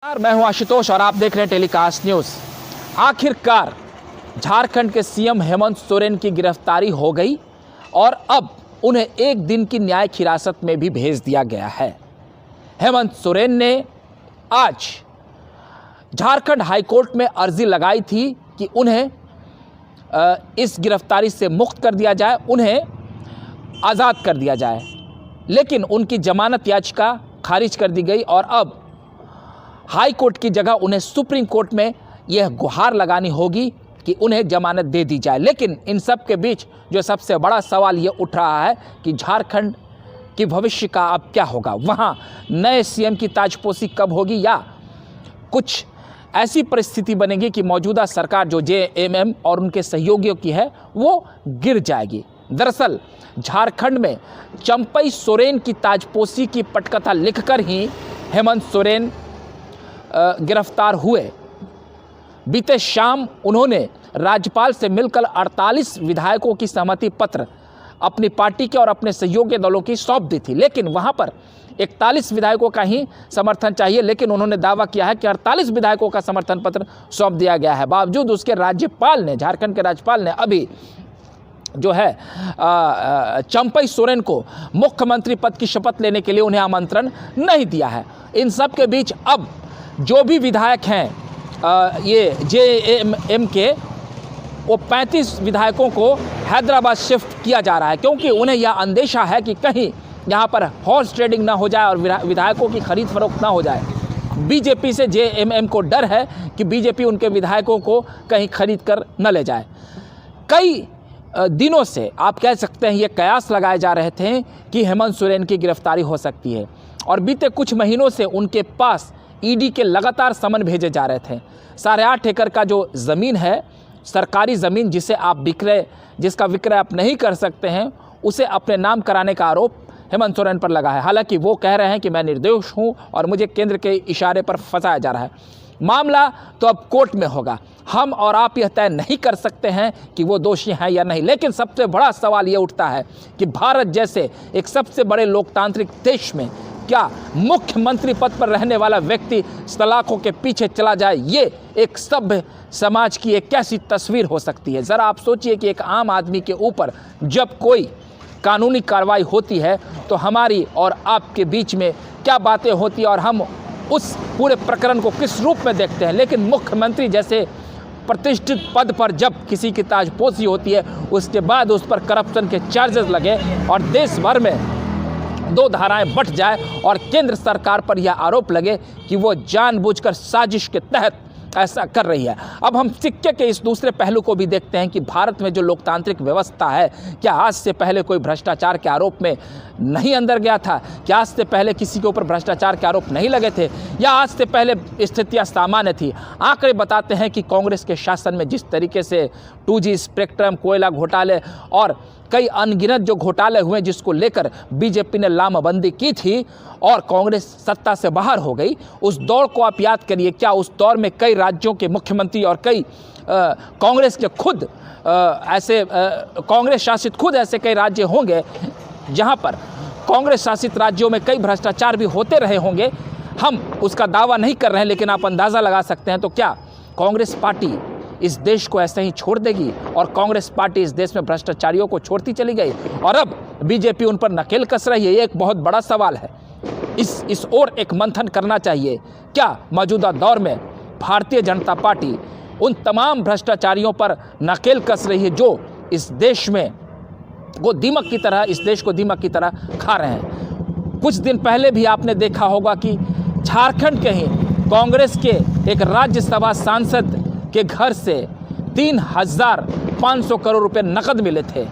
मैं हूं आशुतोष और आप देख रहे हैं टेलीकास्ट न्यूज़। आखिरकार झारखंड के सीएम हेमंत सोरेन की गिरफ्तारी हो गई और अब उन्हें एक दिन की न्यायिक हिरासत में भी भेज दिया गया है। हेमंत सोरेन ने आज झारखंड हाईकोर्ट में अर्जी लगाई थी कि उन्हें इस गिरफ्तारी से मुक्त कर दिया जाए, उन्हें आज़ाद कर दिया जाए, लेकिन उनकी जमानत याचिका खारिज कर दी गई और अब हाई कोर्ट की जगह उन्हें सुप्रीम कोर्ट में यह गुहार लगानी होगी कि उन्हें जमानत दे दी जाए। लेकिन इन सब के बीच जो सबसे बड़ा सवाल ये उठ रहा है कि झारखंड की भविष्य का अब क्या होगा, वहाँ नए सीएम की ताजपोशी कब होगी या कुछ ऐसी परिस्थिति बनेगी कि मौजूदा सरकार जो जेएमएम और उनके सहयोगियों की है वो गिर जाएगी। दरअसल झारखंड में चंपई सोरेन की ताजपोशी की पटकथा लिखकर ही हेमंत सोरेन गिरफ्तार हुए। बीते शाम उन्होंने राज्यपाल से मिलकर 48 विधायकों की सहमति पत्र अपनी पार्टी के और अपने सहयोगी दलों की सौंप दी थी, लेकिन वहां पर 41 विधायकों का ही समर्थन चाहिए, लेकिन उन्होंने दावा किया है कि 48 विधायकों का समर्थन पत्र सौंप दिया गया है। बावजूद उसके राज्यपाल ने, झारखंड के राज्यपाल ने अभी जो है चंपई सोरेन को मुख्यमंत्री पद की शपथ लेने के लिए उन्हें आमंत्रण नहीं दिया है। इन सब के बीच अब जो भी विधायक हैं ये जेएमएम के, वो 35 विधायकों को हैदराबाद शिफ्ट किया जा रहा है, क्योंकि उन्हें यह अंदेशा है कि कहीं यहाँ पर हॉर्स ट्रेडिंग ना हो जाए और विधायकों की खरीद फरोख्त ना हो जाए। बीजेपी से जेएमएम को डर है कि बीजेपी उनके विधायकों को कहीं खरीद कर न ले जाए। कई दिनों से आप कह सकते हैं ये कयास लगाए जा रहे थे कि हेमंत सोरेन की गिरफ्तारी हो सकती है और बीते कुछ महीनों से उनके पास ईडी के लगातार समन भेजे जा रहे थे। 8.5 एकड़ का जो ज़मीन है, सरकारी ज़मीन जिसका विक्रय आप नहीं कर सकते हैं, उसे अपने नाम कराने का आरोप हेमंत सोरेन पर लगा है। हालांकि वो कह रहे हैं कि मैं निर्दोष हूं और मुझे केंद्र के इशारे पर फंसाया जा रहा है। मामला तो अब कोर्ट में होगा, हम और आप यह तय नहीं कर सकते हैं कि वो दोषी हैं या नहीं। लेकिन सबसे बड़ा सवाल ये उठता है कि भारत जैसे एक सबसे बड़े लोकतांत्रिक देश में क्या मुख्यमंत्री पद पर रहने वाला व्यक्ति सलाखों के पीछे चला जाए, ये एक सभ्य समाज की एक कैसी तस्वीर हो सकती है। ज़रा आप सोचिए कि एक आम आदमी के ऊपर जब कोई कानूनी कार्रवाई होती है तो हमारी और आपके बीच में क्या बातें होती हैं और हम उस पूरे प्रकरण को किस रूप में देखते हैं। लेकिन मुख्यमंत्री जैसे प्रतिष्ठित पद पर जब किसी की ताजपोशी होती है, उसके बाद उस पर करप्शन के चार्जेस लगे और देश भर में 2 धाराएं बंट जाए और केंद्र सरकार पर यह आरोप लगे कि वो जानबूझकर साजिश के तहत ऐसा कर रही है। अब हम सिक्के के इस दूसरे पहलू को भी देखते हैं कि भारत में जो लोकतांत्रिक व्यवस्था है, क्या आज से पहले कोई भ्रष्टाचार के आरोप में नहीं अंदर गया था? क्या आज से पहले किसी के ऊपर भ्रष्टाचार के आरोप नहीं लगे थे? या आज से पहले स्थितियां सामान्य थी? आंकड़े बताते हैं कि कांग्रेस के शासन में जिस तरीके से 2G स्पेक्ट्रम, कोयला घोटाले और कई अनगिनत जो घोटाले हुए जिसको लेकर बीजेपी ने लामबंदी की थी और कांग्रेस सत्ता से बाहर हो गई, उस दौर को आप याद करिए। क्या उस दौर में कई राज्यों के मुख्यमंत्री और कई कांग्रेस के खुद कांग्रेस शासित खुद ऐसे कई राज्य होंगे जहां पर कांग्रेस शासित राज्यों में कई भ्रष्टाचार भी होते रहे होंगे। हम उसका दावा नहीं कर रहे हैं, लेकिन आप अंदाज़ा लगा सकते हैं। तो क्या कांग्रेस पार्टी इस देश को ऐसे ही छोड़ देगी? और कांग्रेस पार्टी इस देश में भ्रष्टाचारियों को छोड़ती चली गई और अब बीजेपी उन पर नकेल कस रही है। ये एक बहुत बड़ा सवाल है। इस ओर एक मंथन करना चाहिए। क्या मौजूदा दौर में भारतीय जनता पार्टी उन तमाम भ्रष्टाचारियों पर नकेल कस रही है जो इस देश में वो दीमक की तरह, इस देश को दीमक की तरह खा रहे हैं? कुछ दिन पहले भी आपने देखा होगा कि झारखंड के ही कांग्रेस के एक राज्यसभा सांसद के घर से 3,500 करोड़ रुपए नकद मिले थे।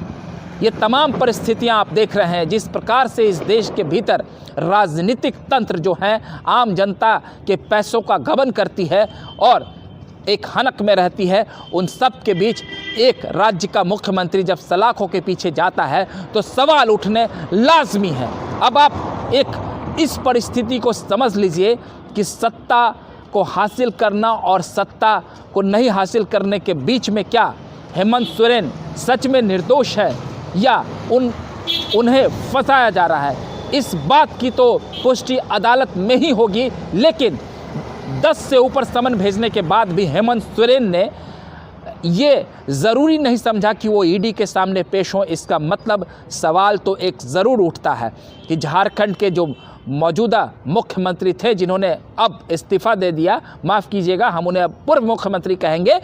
ये तमाम परिस्थितियां आप देख रहे हैं जिस प्रकार से इस देश के भीतर राजनीतिक तंत्र जो है आम जनता के पैसों का गबन करती है और एक हनक में रहती है। उन सब के बीच एक राज्य का मुख्यमंत्री जब सलाखों के पीछे जाता है तो सवाल उठने लाजमी है। अब आप एक इस परिस्थिति को समझ लीजिए कि सत्ता को हासिल करना और सत्ता को नहीं हासिल करने के बीच में क्या हेमंत सोरेन सच में निर्दोष है या उन्हें फंसाया जा रहा है? इस बात की तो पुष्टि अदालत में ही होगी, लेकिन 10 से ऊपर समन भेजने के बाद भी हेमंत सोरेन ने ये ज़रूरी नहीं समझा कि वो ईडी के सामने पेश हों। इसका मतलब सवाल तो एक ज़रूर उठता है कि झारखंड के जो मौजूदा मुख्यमंत्री थे, जिन्होंने अब इस्तीफ़ा दे दिया, माफ़ कीजिएगा हम उन्हें अब पूर्व मुख्यमंत्री कहेंगे,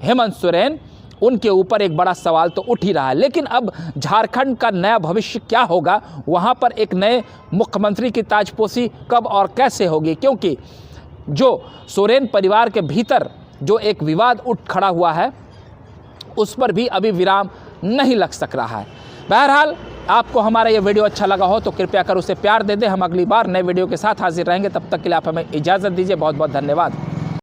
हेमंत सोरेन, उनके ऊपर एक बड़ा सवाल तो उठ ही रहा है। लेकिन अब झारखंड का नया भविष्य क्या होगा, वहाँ पर एक नए मुख्यमंत्री की ताजपोशी कब और कैसे होगी, क्योंकि जो सोरेन परिवार के भीतर जो एक विवाद उठ खड़ा हुआ है, उस पर भी अभी विराम नहीं लग सक रहा है। बहरहाल आपको हमारा ये वीडियो अच्छा लगा हो तो कृपया कर उसे प्यार दे दें। हम अगली बार नए वीडियो के साथ हाजिर रहेंगे, तब तक के लिए आप हमें इजाज़त दीजिए। बहुत बहुत धन्यवाद।